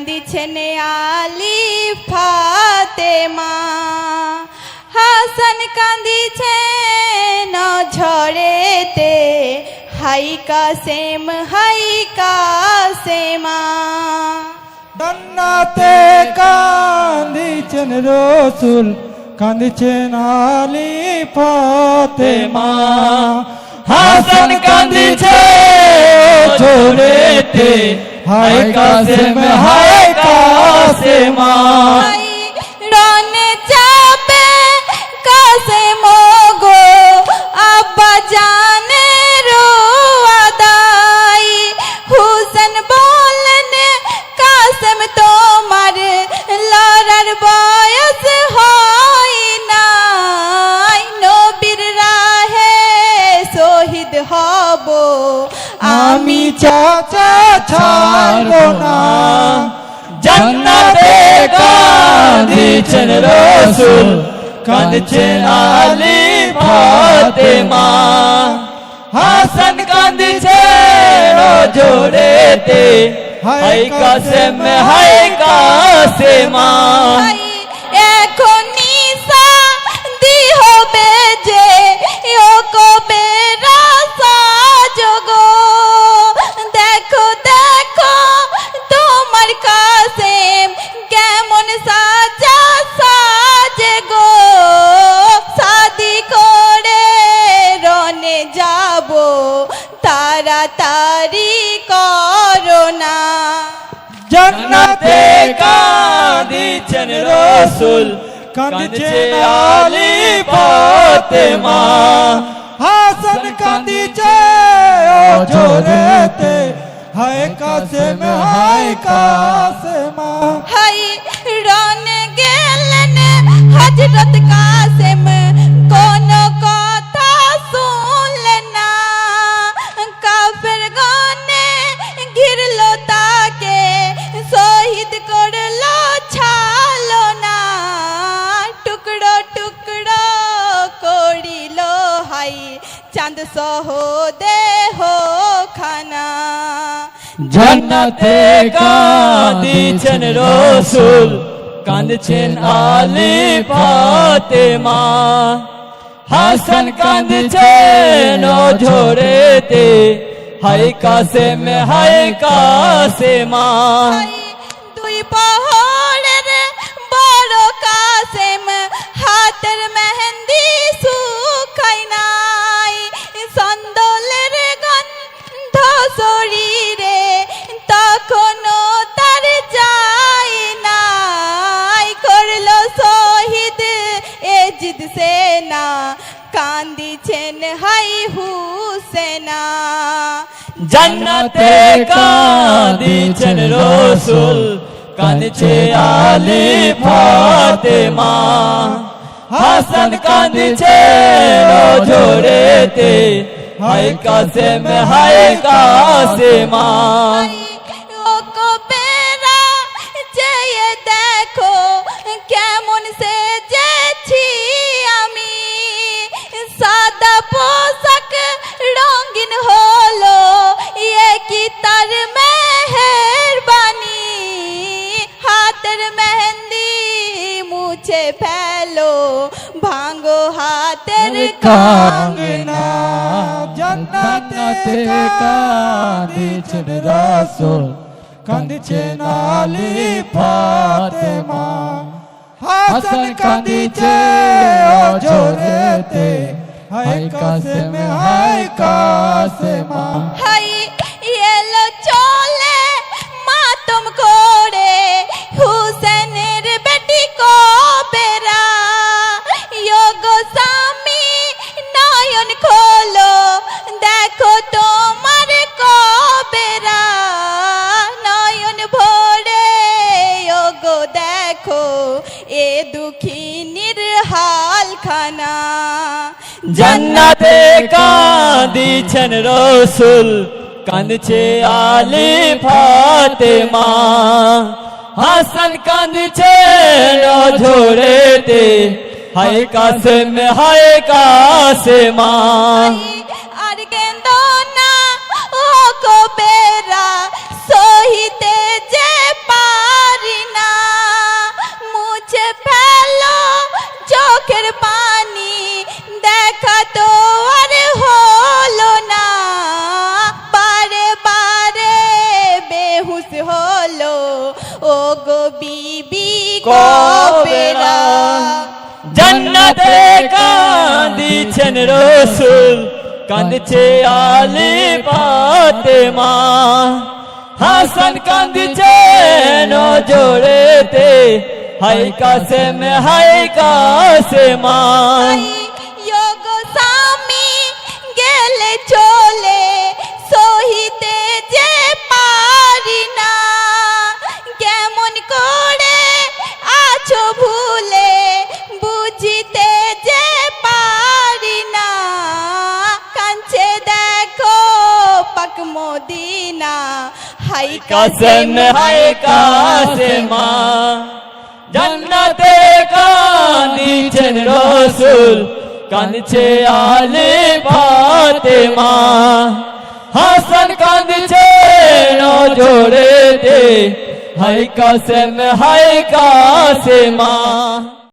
কান্দিছেন Ali Fatema, Hasan কান্দিছেন ঝড়েতে, high কাসেমা। জান্নাতে কান্দিছেন রসুল, কান্দিছেন আলী ফাতেমা, হাসান কান্দিছে ঝড়েতে, হায় কাসেমা। রনে যাবে কাসেম গো, আব্বা জানের আদাই, হুসেন বললেন কাসেম তোমার লড়ার বয়স হয় নাই, নবীর রাহে শহীদ হব আমি চাচা ছাড়ব না। জান্নাতে কাঁদিছেন রসুল, কাঁদছেন আলী ফাতেমা, হাসান কাঁদিছে জোরেতে, হায় কাসেমা। এখন নিশা দি হবে যে ও কবে রাসা জগো, দেখো দেখো তোমার কাসেম কেমন সাজা সাজে গো, শাদি করে রনে যাব তাড়াতাড়ি করোনা। জান্নাতে কাঁদিছেন রসুল, কাঁদছেন আলী ফাতেমা, হাসান কাঁদিছে ঝড়েতে, হায় কাসেমা। হাই রনে গেলেন হযরত কাসেম, কোন কথা শুনলেন না, কাফের গনে ঘিরলো তাকে, শহীদ করলো ছালো না, টুকরো টুকরো করিল হাই চাঁদ সহ দেহ খানা। জান্নাতে কাঁদিছেন রসুল, কাঁদছেন আলী ফাতেমা, হাসান কাঁদছেন ঝড়েতে, হায় কাসেমা। দুই পহরের বড় কাসেম, হাতের মেহেন্দি শুকাই নাই, সন্দলের গন্ধ শরীরে তখনো তার যায় নাই, করলো শহীদ এজিদ সেনা, কান্দিছেন হাই হুসেনা। জান্নাতে কাঁদিছেন রসুল, কাঁদছে আলী ফাতেমা, হাসান কাঁদছে ঝড়েতে, হায় কাসেমা। ও কবেরা চেয়ে দেখো কেমন সেজেছি আমি, সাদা পোশাক রঙিন হলো এ কি তার মেহেরবানি, হাতের মেহেন্দি মুছে ফেলো, ভাঙো হাতের কাঙ্গনা। জান্নাতে কাঁদিছেন রসুল, কাঁদছেন আলী ফাতেমা, হাসান কাঁদিছে ঝড়েতে, হায় কাসেমা। হাই এলো চলে মাতম করে হুসেনের বেটি কবেরা, গো স্বামী নয়ন খোলো দেখো তোমার কবেরা, নয়ন ভরে গো দেখো এ দুঃখিনীর হালখানা। জান্নাতে কাঁদিছেন রসুল, কাঁদছে আলী ফাতেমা, হাসান কাঁদছে ঝড়েতে, হায় কাসেমা। আর কেন্দ না ও কবেরা সহিতে যে পা কবেরা জান্নাতে কাঁদিছেন রসুল কাঁদছে আলী ফাতেমা হাসান কাঁদছে নজরেতে হাই কাসেমা ইয়োগো স্বামী গেলে চলে সহিতে যে পারি না কেমন করে আছো ভুলে বুঝিতে যে পারি না কাঞ্চে দেখো পাক মদিনা হাই কাসেমা জান্নাতে কাঁদিছেন রসুল কাঁদছে আলী ফাতেমা হাসান কাঁদছে নজরেতে হাই কাসেমা